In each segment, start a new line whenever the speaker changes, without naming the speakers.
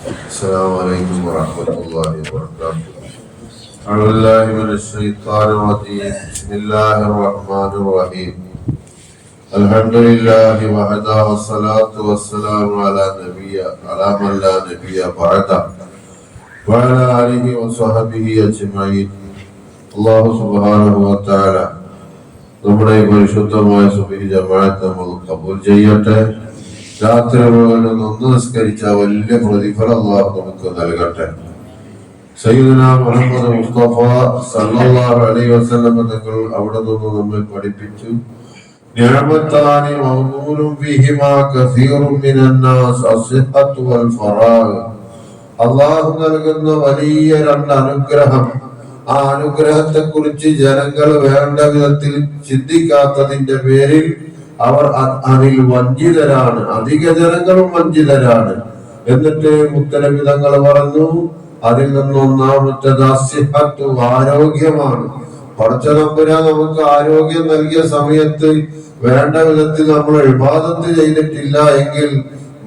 السلام عليكم ورحمة الله وبركاته. أعوذ بالله من الشيطان الرجيم. بسم الله الرحمن الرحيم. الحمد لله وحده والصلاة والسلام على من لا نبي بعده وعلى آله وصحبه أجمعين. الله سبحانه وتعالى നമ്മുടെ ഈ പരിശുദ്ധമായ സുബ്ഹി ജമാഅത്ത് നമ്മൾ കബൂൽ ചെയ്യട്ടെ. രാത്രി മുഴുവൻ ഒന്ന് നിസ്കരിച്ച വലിയ പ്രതിഫലം അല്ലാഹു നമുക്ക് നൽകട്ടെ. സയ്യിദുനാ മുഹമ്മദ് മുസ്തഫ സല്ലല്ലാഹു അലൈഹി വസല്ലം തങ്ങൾ അവിടെ നിന്ന് നമ്മെ പഠിപ്പിച്ചു, നിഅമത്താനി മഗ്ബൂലും ഫീഹിമാ കസീറുൻ മിനന്നാസ് അസ്സിഹത്തു വൽ ഫറാഗ്. അല്ലാഹു നൽകുന്ന വലിയ രണ്ട് അനുഗ്രഹം, ആ അനുഗ്രഹത്തെ കുറിച്ച് ജനങ്ങൾ വേണ്ട വിധത്തിൽ ചിന്തിക്കാത്തതിന്റെ പേരിൽ അവർ അതിൽ വഞ്ചിതരാണ്. അധിക ജനങ്ങളും വഞ്ചിതരാണ്. എന്നിട്ട് മുത്തനബി തങ്ങൾ പറഞ്ഞു, അതിൽ നിന്ന് ഒന്നാമത്തേത് അസ്സിഹത്തു, ആരോഗ്യമാണ്. പടച്ച തമ്പുരാൻ നമുക്ക് ആരോഗ്യം നൽകിയ സമയത്ത് വേണ്ട വിധത്തിൽ നമ്മൾ ഇബാദത്ത് ചെയ്തിട്ടില്ല എങ്കിൽ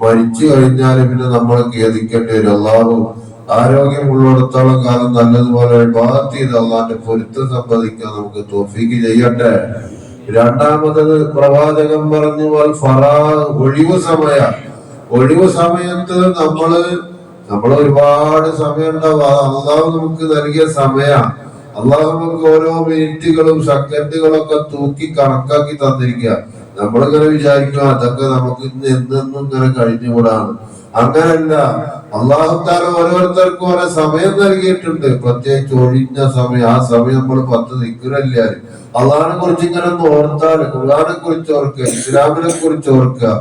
മരിച്ചു കഴിഞ്ഞാൽ പിന്നെ നമ്മൾ ഖേദിക്കേണ്ടി വരും. അല്ലാഹു ആരോഗ്യമുള്ളിടത്തോളം കാലം നല്ലതുപോലെ ഇബാദത്ത് ചെയ്ത് അല്ലാഹുവിന്റെ പൊരുത്തം സമ്പാദിക്കാൻ നമുക്ക് തൗഫീഖ് ചെയ്യട്ടെ. രണ്ടാമത്തത് പ്രവാചകൻ പറഞ്ഞു, വൽ ഫറാഗ്, ഒഴിവ് സമയം. ഒഴിവ് സമയത്ത് നമ്മള് ഒരുപാട് സമയം ഉണ്ടാവും. അള്ളാഹു നമുക്ക് നൽകിയ സമയം, അള്ളാഹു നമുക്ക് ഓരോ മിനിറ്റുകളും സെക്കൻഡുകളും ഒക്കെ തൂക്കി കണക്കാക്കി തന്നിരിക്കുക. നമ്മളിങ്ങനെ വിചാരിക്കുക അതൊക്കെ നമുക്ക് എന്നെന്നും ഇങ്ങനെ കഴിഞ്ഞുകൂടാണ്. അങ്ങനല്ല, അള്ളാഹു താല ഓരോരുത്തർക്കും ഓരോ സമയം നൽകിയിട്ടുണ്ട്. പ്രത്യേകിച്ച് ഒഴിഞ്ഞ സമയം, ആ സമയം നമ്മൾ 10 ദിക്റല്ലേ, അള്ളാഹിനെ കുറിച്ച് ഇങ്ങനെ ഒന്ന് ഓർത്താൽ, ഖുർആനെ കുറിച്ച് ഓർക്കുക, ഇസ്ലാമിനെ കുറിച്ച് ഓർക്കുക.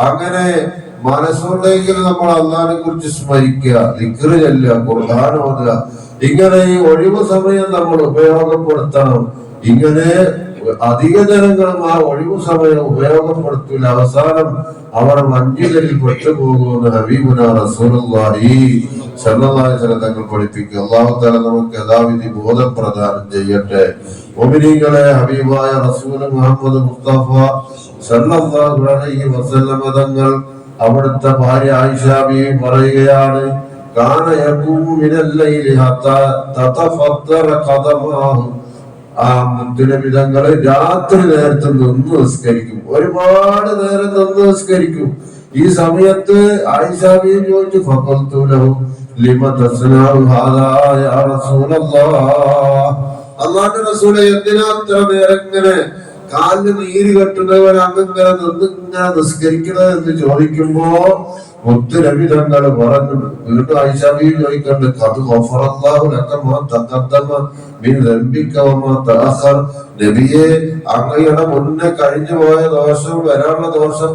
അങ്ങനെ മനസ്സുണ്ടെങ്കിൽ നമ്മൾ അള്ളാഹിനെ കുറിച്ച് സ്മരിക്കുക, ദിക്ർ ചെല്ലുക, ഖുർആൻ ഓതുക. ഇങ്ങനെ ഈ ഒഴിവ് സമയം നമ്മൾ ഉപയോഗപ്പെടുത്തണം. ഇങ്ങനെ അധിക ജനങ്ങളും ആ ഒഴിവ് സമയം ഉപയോഗപ്പെടുത്തില്ല, അവസാനം അവർ വഞ്ചിതരിൽ പെട്ടുപോകുമെന്ന് ഹബീബുനാ റസൂലുള്ളാഹി സ്വല്ലല്ലാഹു അലൈഹി വസല്ലം തങ്ങൾ പഠിപ്പിക്കുക. അല്ലാഹു തആല നമുക്ക് യഥാവിധി ബോധം പ്രദാനം ചെയ്യട്ടെ. മുഅ്മിനീങ്ങളെ, ഹബീബായ റസൂൽ മുഹമ്മദ് മുസ്തഫ സ്വല്ലല്ലാഹു അലൈഹി വസല്ലം തങ്ങൾ അവിടുത്തെ ഭാര്യ ആയിഷ ബീവി പറയുകയാണ്, കാന യഖൂമു മിനൽ ലൈലി ഹത്താ തതഫദ്ദറ ഖദമാഹു. ആ മുത്തുനബി തങ്ങള് രാത്രി നേരത്തെ നിന്ന് നിസ്കരിക്കും, ഒരുപാട് നേരം നിന്ന് നിസ്കരിക്കും. ഈ സമയത്ത് ആയിഷ ബീവി ചോദിച്ചു, ഫഖൽതു ലഹു ലിമ തസ്നഉ ഹാദാ യാ റസൂലല്ലാഹ്. അല്ലാഹുവിന്റെ റസൂലേ, എന്തിനാ അത്ര നേരം ഇങ്ങനെ കാലിന് നീര് കെട്ടുന്നവർ അങ്ങനെ ഇങ്ങനെ നിസ്കരിക്കണത് എന്ന് ചോദിക്കുമ്പോ മുത്തുനബി തങ്ങൾ പറഞ്ഞു, വീണ്ടും ആയിഷ ബീവി ചോദിക്കണ്ട്, ഖദ് ഗഫറല്ലാഹു ലക മാ തഖദ്ദമ മിൻ ദംബിക വമാ തഅഖർ. നബിയെ, അങ്ങയുടെ മുന്നേ കഴിഞ്ഞു പോയ ദോഷം, വരാനുള്ള ദോഷം,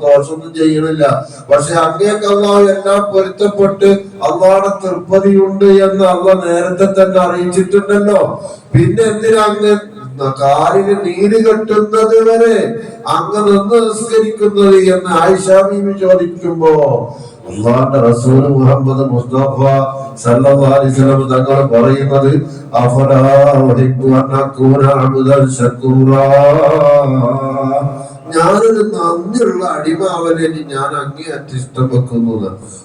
ദോഷമൊന്നും ചെയ്യണില്ല. പക്ഷെ അങ്ങേക്ക് അല്ലാഹു എല്ലാം പൊരുത്തപ്പെട്ട് അല്ലാഹുവിന്റെ തൃപ്തിയുണ്ട് എന്ന് അല്ലാഹു നേരത്തെ തന്നെ അറിയിച്ചിട്ടുണ്ടല്ലോ. പിന്നെ എന്തിനാ അങ്ങ് കാലിന് നീര് കെട്ടുന്നത് വരെ അങ്ങ് നിന്ന് നിസ്കരിക്കുന്നത് എന്ന് ആയിഷ ബീവി ചോദിക്കുമ്പോ അല്ലാഹുവിന്റെ റസൂൽ മുഹമ്മദ് മുസ്തഫ സല്ലല്ലാഹു അലൈഹി വസല്ലം തങ്ങൾ പറയുന്നത്, അഫലാ ഉഹിബ്ബു അൻ അകൂന അബ്ദൻ ശകൂറാ. ഞാനൊരു നന്ദിയുള്ള അടിമാവനെ ഞാൻ അങ്ങേയറ്റം ഇഷ്ടം വെക്കുന്നു.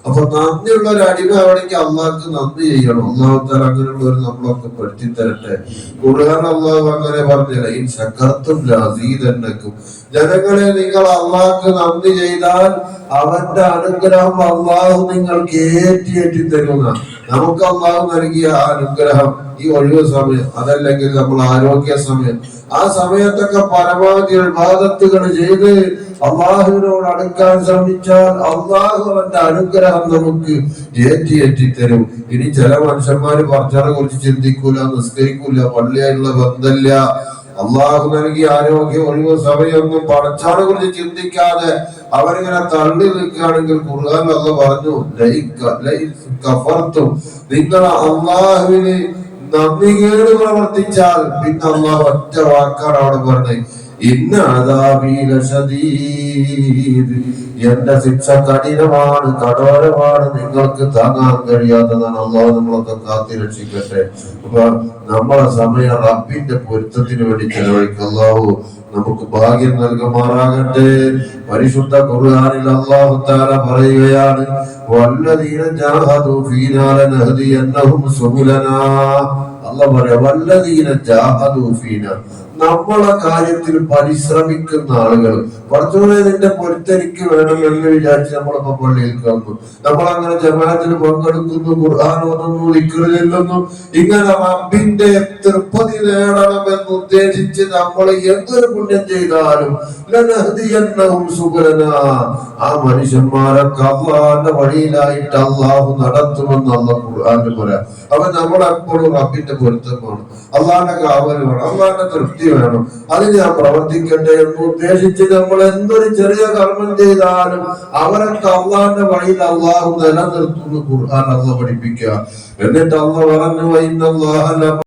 അപ്പൊ നന്ദിയുള്ള ഒരു അടിമാവണെങ്കിൽ അള്ളാഹ്ക്ക് നന്ദി ചെയ്യണം. അല്ലാഹു തആല അങ്ങനെയുള്ള ഒരു നമ്മളൊക്കെ പഠിച്ചു തരട്ടെ. ഖുർആൻ അല്ലാഹു അങ്ങനെ പറഞ്ഞില്ല, ഇൻ ശകർതും ലഅസീദന്നകും. ജനങ്ങളെ, നിങ്ങൾ അള്ളാഹ്ക്ക് നന്ദി ചെയ്താൽ അവന്റെ അനുഗ്രഹം അള്ളാഹു നിങ്ങൾക്ക് ഏറ്റി തരുന്ന. നമുക്ക് അള്ളാഹു നൽകിയ ആ അനുഗ്രഹം ഈ ഒഴിവ് സമയം, അതല്ലെങ്കിൽ നമ്മൾ ആരോഗ്യ സമയം, ആ സമയത്തൊക്കെ പരമാവധി ഇബാദത്തുകൾ ചെയ്ത് അള്ളാഹുവിനോട് അടുക്കാൻ ശ്രമിച്ചാൽ അള്ളാഹു അവന്റെ അനുഗ്രഹം നമുക്ക് ഏറ്റി തരും. ഇനി ചില മനുഷ്യന്മാര് പടച്ചവനെ കുറിച്ച് ചിന്തിക്കൂല, നിസ്കരിക്കൂല, പള്ളിയായിട്ടുള്ള ബന്ധമില്ല. അള്ളാഹു നൽകിയ ആരോഗ്യ ഒഴിവ് സമയമൊന്നും പടച്ചവനെ കുറിച്ച് ചിന്തിക്കാതെ അവരിങ്ങനെ തള്ളി നിൽക്കുകയാണെങ്കിൽ ഖുർആൻ അല്ലാഹു പറഞ്ഞു, നിങ്ങൾ അള്ളാഹുവിന് നന്ദികേട് പ്രവർത്തിച്ചാൽ പിന്നെ അള്ളാഹു ഒറ്റ വാക്കാണ് അവിടെ പറഞ്ഞത്, ഇന്ന അദാബി ലശദീദ്, എന്റെ ശിക്ഷ കഠിനമാണ്, കഠോരമാണ്, നിങ്ങൾക്ക് താങ്ങാൻ കഴിയാത്തതാണ്. അള്ളാഹു നമ്മളൊക്കെ കാത്തി രക്ഷിക്കട്ടെ. അപ്പൊ നമ്മളെ സമയം റബ്ബിന്റെ പൊരുത്തത്തിന് വേണ്ടി ചെലവഴിക്കുക. അള്ളാഹു നമുക്ക് ഭാഗ്യം നൽകുമാറാകട്ടെ. പരിശുദ്ധ ഖുർആനിൽ അല്ലാഹു തആല പറയുകയാണ്, വല്ലദീന ജാഹദു ഫീനാ ലനഹ്ദിയന്നഹും സുബുലനാ. അല്ലാഹു പറയാ, വല്ലദീന ജാഹദു ഫീനാ, നമ്മളെ കാര്യത്തിൽ പരിശ്രമിക്കുന്ന ആളുകൾ. കുറച്ചുകൂടെ നിന്റെ പൊരുത്തരിക്ക് വേണം എന്ന് വിചാരിച്ച് നമ്മളിപ്പോ പള്ളിയിൽ കന്നു, നമ്മളങ്ങനെ ജമാഅത്തിൽ പങ്കെടുക്കുന്നു, ഖുർആൻ ഓതുന്നു, ദിക്ർ ചൊല്ലുന്നു. ഇങ്ങനെ റബ്ബിന്റെ തൃപ്തി നേടണമെന്ന് ഉദ്ദേശിച്ച് നമ്മൾ എന്തൊരു പുണ്യം ചെയ്താലും ലനഹ്ദിയന്നഹും സുബുലനാ, ആ മനുഷ്യന്മാരൊക്കെ അള്ളാഹുവിന്റെ വഴിയിലായിട്ട് അള്ളാഹു നടത്തുമെന്ന് അള്ളാഹു ഖുർആനിൽ പറയാം. അപ്പൊ നമ്മളെപ്പോഴും റബ്ബിന്റെ പൊരുത്തം വേണം, അള്ളാഹിന്റെ കാവൽ വേണം, അള്ളാഹിന്റെ തൃപ്തി വേണം. അതിന് ഞാൻ പ്രവർത്തിക്കട്ടെ എന്ന് ഉദ്ദേശിച്ച് നമ്മൾ എന്തൊരു ചെറിയ കർമ്മം ചെയ്താലും അവരൊക്കെ അള്ളാഹിന്റെ വഴിയിൽ അള്ളാഹു നിലനിർത്തുന്നു. ഖുർആൻ അള്ളാഹ് പഠിപ്പിക്കുക. എന്നിട്ട് അള്ളാഹ് പറഞ്ഞു,